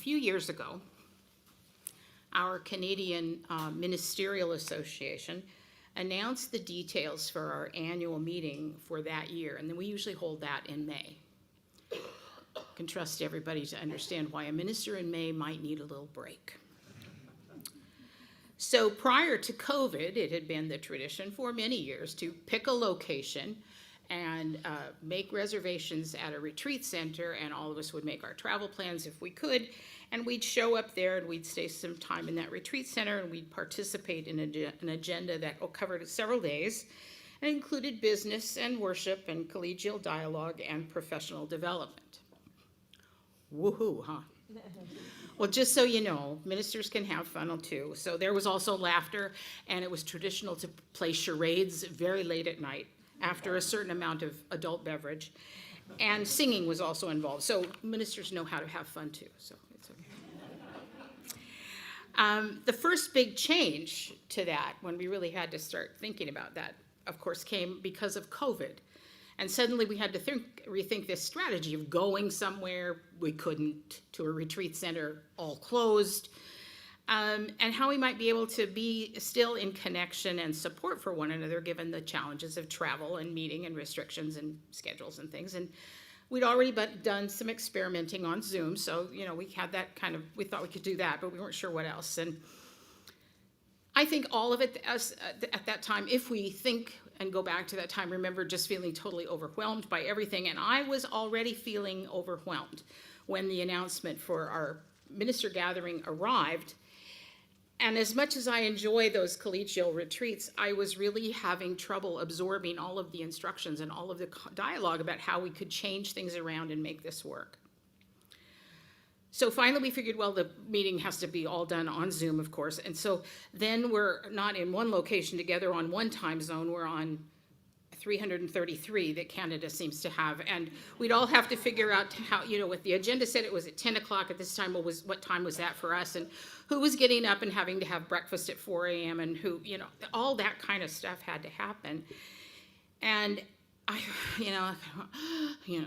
few years ago, our Canadian Ministerial Association announced the details for our annual meeting for that year, and then we usually hold that in May. I can trust everybody to understand why a minister in May might need a little break. So prior to COVID, it had been the tradition for many years to pick a location and make reservations at a retreat center, and all of us would make our travel plans if we could, and we'd show up there and we'd stay some time in that retreat center, and we'd participate in an agenda that covered several days and included business and worship and collegial dialogue and professional development. Woohoo, huh? Well, just so you know, ministers can have fun too. So there was also laughter, and it was traditional to play charades very late at night after a certain amount of adult beverage. And singing was also involved. So ministers know how to have fun too, so it's okay. The first big change to that, when we really had to start thinking about that, of course, came because of COVID. And suddenly we had to rethink this strategy of going somewhere we couldn't, to a retreat center all closed, and how we might be able to be still in connection and support for one another given the challenges of travel and meeting and restrictions and schedules and things. And we'd already done some experimenting on Zoom, so we had that we thought we could do that, but we weren't sure what else. And I think all of it at that time, if we think and go back to that time, remember just feeling totally overwhelmed by everything. And I was already feeling overwhelmed when the announcement for our minister gathering arrived. And as much as I enjoy those collegial retreats, I was really having trouble absorbing all of the instructions and all of the dialogue about how we could change things around and make this work. So finally we figured, well, the meeting has to be all done on Zoom, of course. And so then we're not in one location together on one time zone, we're on 333 that Canada seems to have. And we'd all have to figure out how, what the agenda said it was at 10 o'clock at this time, what time was that for us? And who was getting up and having to have breakfast at 4 a.m. and who, all that kind of stuff had to happen. And I,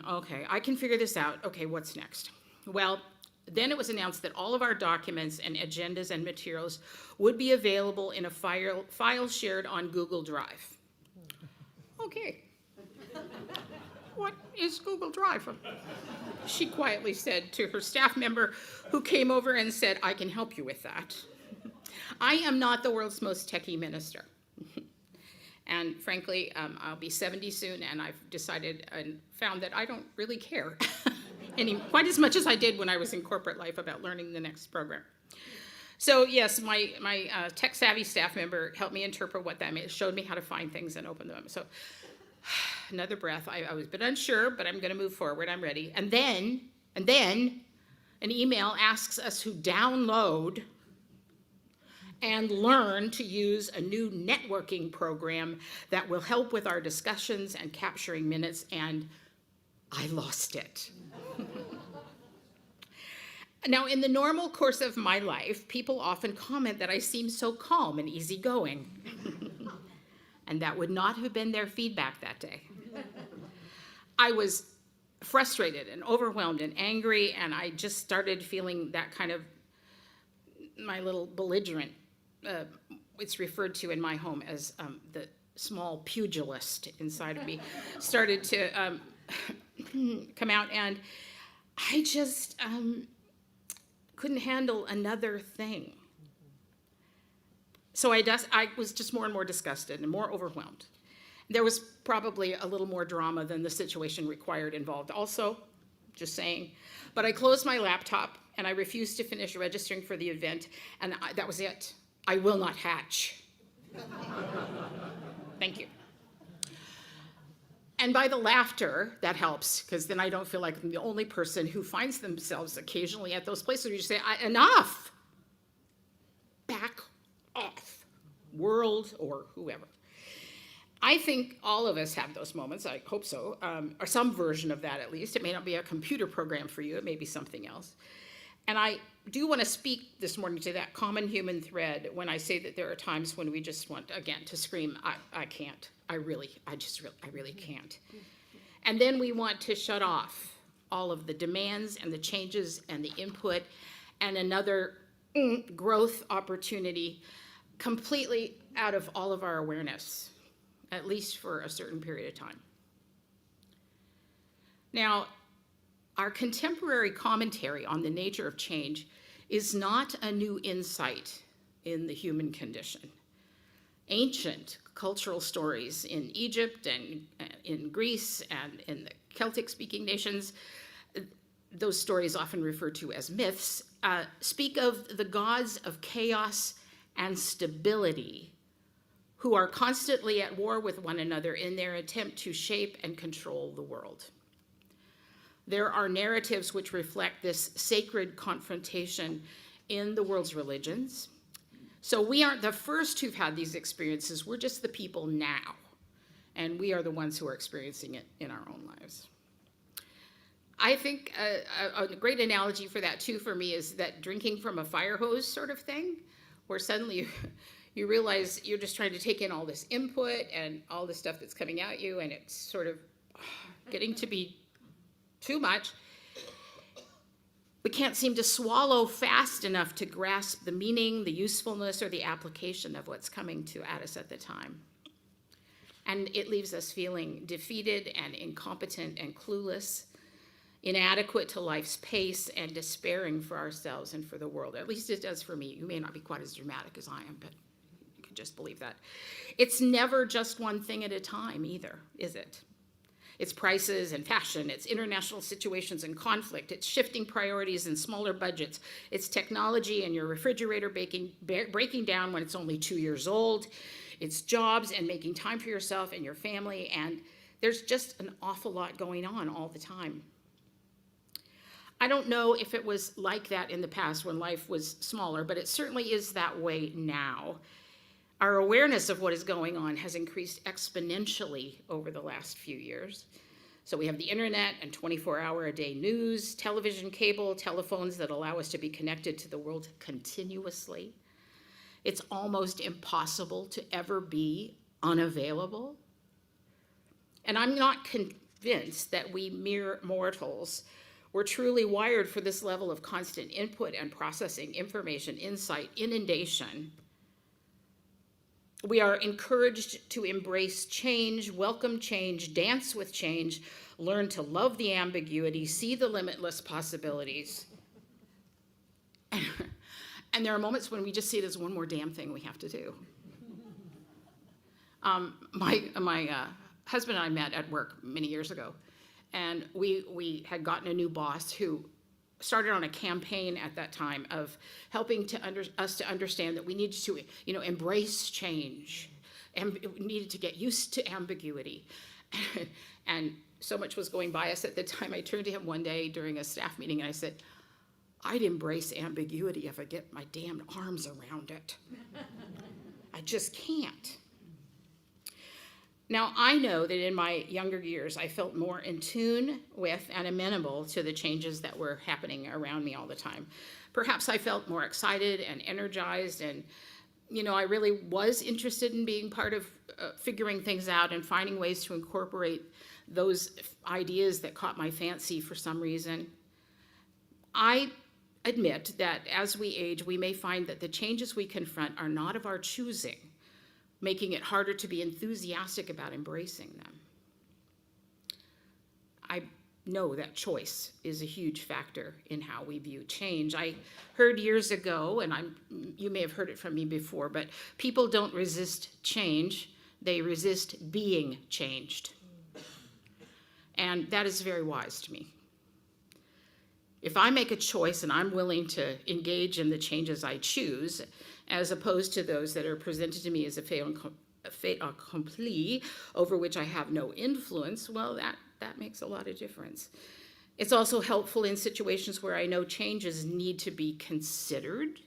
okay, I can figure this out. Okay, what's next? Well, then it was announced that all of our documents and agendas and materials would be available in a file shared on Google Drive. Okay. What is Google Drive? She quietly said to her staff member who came over and said, I can help you with that. I am not the world's most techie minister. And frankly, I'll be 70 soon, and I've decided and found that I don't really care quite as much as I did when I was in corporate life about learning the next program. So yes, my tech-savvy staff member helped me interpret what that meant, showed me how to find things and open them. So another breath. I was a bit unsure, but I'm going to move forward. I'm ready. And then an email asks us to download and learn to use a new networking program that will help with our discussions and capturing minutes, and I lost it. Now, in the normal course of my life, people often comment that I seem so calm and easygoing. And that would not have been their feedback that day. I was frustrated and overwhelmed and angry, and I just started feeling that kind of my little belligerent, it's referred to in my home as the small pugilist inside of me, started to come out, and I just couldn't handle another thing. So I was just more and more disgusted and more overwhelmed. There was probably a little more drama than the situation required involved also, just saying. But I closed my laptop and I refused to finish registering for the event, and that was it. I will not hatch. Thank you. And by the laughter, that helps, because then I don't feel like I'm the only person who finds themselves occasionally at those places where you say, enough, back off, world or whoever. I think all of us have those moments, I hope so, or some version of that at least. It may not be a computer program for you, it may be something else. And I do want to speak this morning to that common human thread when I say that there are times when we just want, again, to scream, I can't. I really can't. And then we want to shut off all of the demands and the changes and the input and another growth opportunity completely out of all of our awareness, at least for a certain period of time. Now, our contemporary commentary on the nature of change is not a new insight in the human condition. Ancient cultural stories in Egypt and in Greece and in the Celtic-speaking nations, those stories often referred to as myths, speak of the gods of chaos and stability who are constantly at war with one another in their attempt to shape and control the world. There are narratives which reflect this sacred confrontation in the world's religions. So we aren't the first who've had these experiences, we're just the people now. And we are the ones who are experiencing it in our own lives. I think a great analogy for that too for me is that drinking from a fire hose sort of thing, where suddenly you realize you're just trying to take in all this input and all the stuff that's coming at you, and it's sort of getting to be too much. We can't seem to swallow fast enough to grasp the meaning, the usefulness, or the application of what's coming at us at the time. And it leaves us feeling defeated and incompetent and clueless, inadequate to life's pace, and despairing for ourselves and for the world. At least it does for me. You may not be quite as dramatic as I am, but you can just believe that. It's never just one thing at a time either, is it? It's prices and fashion, it's international situations and conflict, it's shifting priorities and smaller budgets, it's technology and your refrigerator breaking down when it's only 2 years old, it's jobs and making time for yourself and your family, and there's just an awful lot going on all the time. I don't know if it was like that in the past when life was smaller, but it certainly is that way now. Our awareness of what is going on has increased exponentially over the last few years. So we have the internet and 24-hour-a-day news, television, cable, telephones that allow us to be connected to the world continuously. It's almost impossible to ever be unavailable. And I'm not convinced that we mere mortals were truly wired for this level of constant input and processing, information, insight, inundation. We are encouraged to embrace change, welcome change, dance with change, learn to love the ambiguity, see the limitless possibilities. And there are moments when we just see it as one more damn thing we have to do. My husband and I met at work many years ago, and we had gotten a new boss who started on a campaign at that time of helping us to understand that we needed to, embrace change, and we needed to get used to ambiguity. And so much was going by us at the time. I turned to him one day during a staff meeting and I said, I'd embrace ambiguity if I get my damned arms around it. I just can't. Now, I know that in my younger years, I felt more in tune with and amenable to the changes that were happening around me all the time. Perhaps I felt more excited and energized, and, I really was interested in being part of figuring things out and finding ways to incorporate those ideas that caught my fancy for some reason. I admit that as we age, we may find that the changes we confront are not of our choosing, making it harder to be enthusiastic about embracing them. I know that choice is a huge factor in how we view change. I heard years ago, and you may have heard it from me before, but people don't resist change, they resist being changed. And that is very wise to me. If I make a choice and I'm willing to engage in the changes I choose, as opposed to those that are presented to me as a fait accompli, over which I have no influence, well, that makes a lot of difference. It's also helpful in situations where I know changes need to be considered,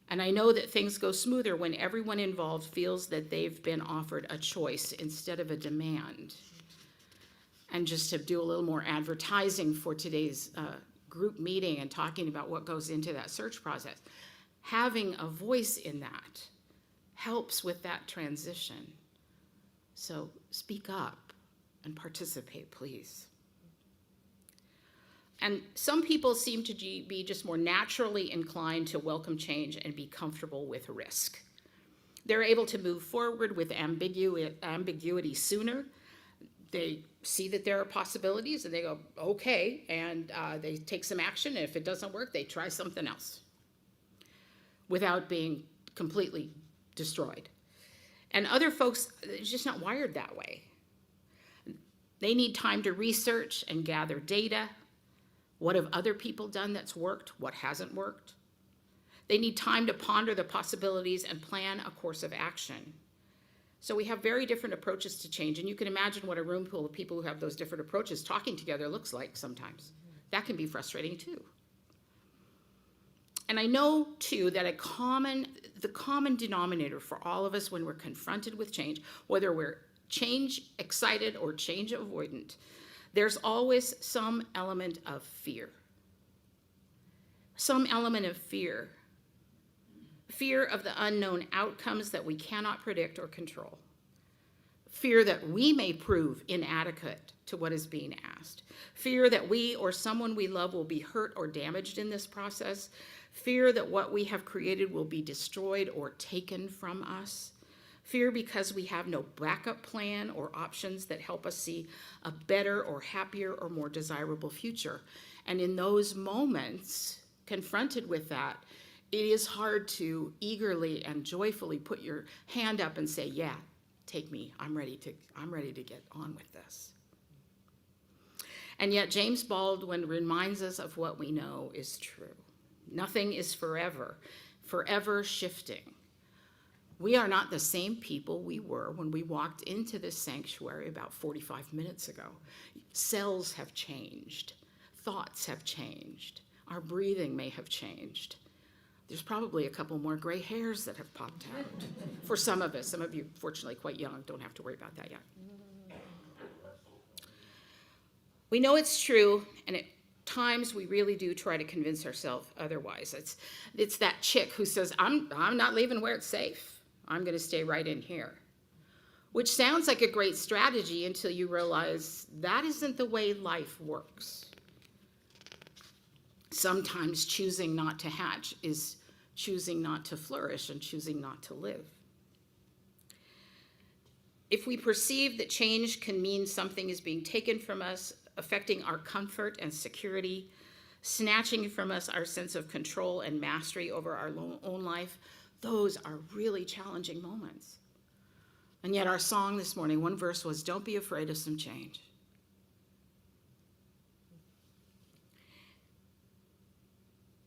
and I know that things go smoother when everyone involved feels that they've been offered a choice instead of a demand. And just to do a little more advertising for today's group meeting and talking about what goes into that search process, having a voice in that helps with that transition. So speak up and participate, please. And some people seem to be just more naturally inclined to welcome change and be comfortable with risk. They're able to move forward with ambiguity sooner. They see that there are possibilities and they go, okay, and they take some action. And if it doesn't work, they try something else without being completely destroyed. And other folks, they're just not wired that way. They need time to research and gather data. What have other people done that's worked? What hasn't worked? They need time to ponder the possibilities and plan a course of action. So we have very different approaches to change, and you can imagine what a room full of people who have those different approaches talking together looks like sometimes. That can be frustrating too. And I know too that the common denominator for all of us when we're confronted with change, whether we're change excited or change avoidant, there's always some element of fear. Some element of fear. Fear of the unknown outcomes that we cannot predict or control. Fear that we may prove inadequate to what is being asked. Fear that we or someone we love will be hurt or damaged in this process. Fear that what we have created will be destroyed or taken from us. Fear because we have no backup plan or options that help us see a better or happier or more desirable future. And in those moments, confronted with that, it is hard to eagerly and joyfully put your hand up and say, yeah, take me, I'm ready to get on with this. And yet James Baldwin reminds us of what we know is true. Nothing is forever shifting. We are not the same people we were when we walked into this sanctuary about 45 minutes ago. Cells have changed. Thoughts have changed. Our breathing may have changed. There's probably a couple more gray hairs that have popped out for some of us. Some of you, fortunately, quite young, don't have to worry about that yet. We know it's true, and at times we really do try to convince ourselves otherwise. It's that chick who says, I'm not leaving where it's safe. I'm going to stay right in here. Which sounds like a great strategy until you realize that isn't the way life works. Sometimes choosing not to hatch is choosing not to flourish and choosing not to live. If we perceive that change can mean something is being taken from us, affecting our comfort and security, snatching from us our sense of control and mastery over our own life, those are really challenging moments. And yet our song this morning, one verse was, don't be afraid of some change.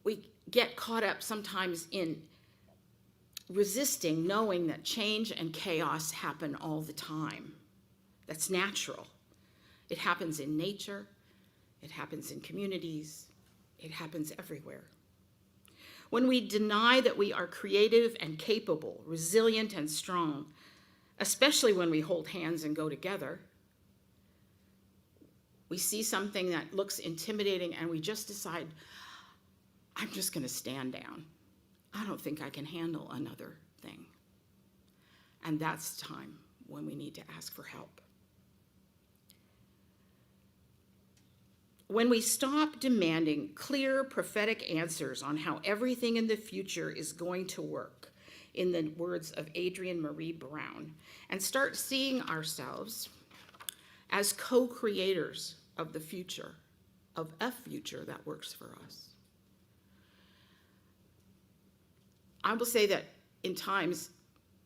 We get caught up sometimes in resisting knowing that change and chaos happen all the time. That's natural. It happens in nature. It happens in communities. It happens everywhere. When we deny that we are creative and capable, resilient and strong, especially when we hold hands and go together, we see something that looks intimidating and we just decide, I'm just going to stand down. I don't think I can handle another thing. And that's the time when we need to ask for help. When we stop demanding clear prophetic answers on how everything in the future is going to work, in the words of Adrienne Marie Brown, and start seeing ourselves as co-creators of the future, of a future that works for us. I will say that in times,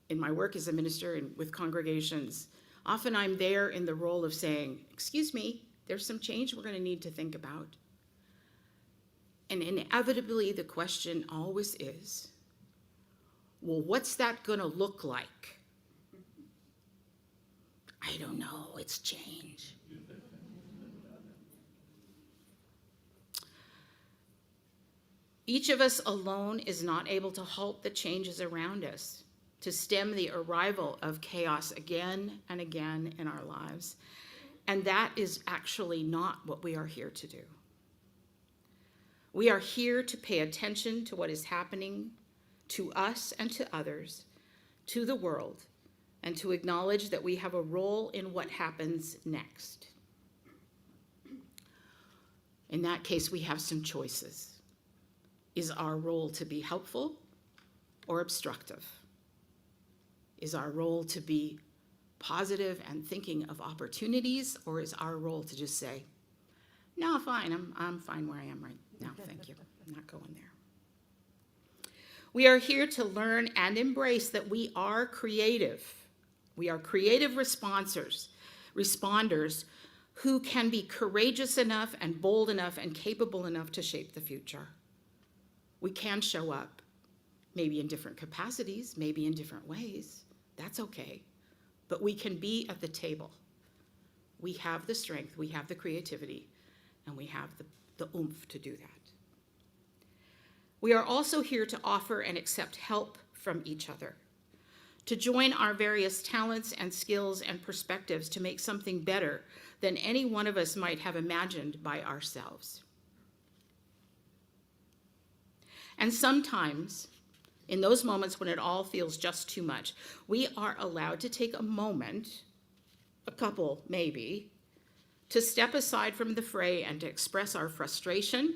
in my work as a minister and with congregations, often I'm there in the role of saying, excuse me, there's some change we're going to need to think about. And inevitably, the question always is, well, what's that going to look like? I don't know, it's change. Each of us alone is not able to halt the changes around us, to stem the arrival of chaos again and again in our lives. And that is actually not what we are here to do. We are here to pay attention to what is happening to us and to others, to the world, and to acknowledge that we have a role in what happens next. In that case, we have some choices. Is our role to be helpful or obstructive? Is our role to be positive and thinking of opportunities, or is our role to just say, no, fine, I'm fine where I am right now, thank you, I'm not going there. We are here to learn and embrace that we are creative. We are creative responders who can be courageous enough and bold enough and capable enough to shape the future. We can show up, maybe in different capacities, maybe in different ways. That's okay. But we can be at the table. We have the strength, we have the creativity, and we have the oomph to do that. We are also here to offer and accept help from each other, to join our various talents and skills and perspectives to make something better than any one of us might have imagined by ourselves. And sometimes, in those moments when it all feels just too much, we are allowed to take a moment, a couple maybe, to step aside from the fray and to express our frustration,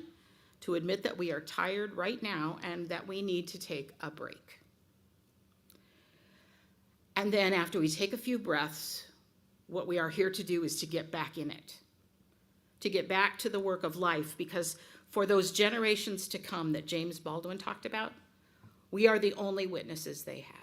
to admit that we are tired right now and that we need to take a break. And then after we take a few breaths, what we are here to do is to get back in it, to get back to the work of life, because for those generations to come that James Baldwin talked about, we are the only witnesses they have.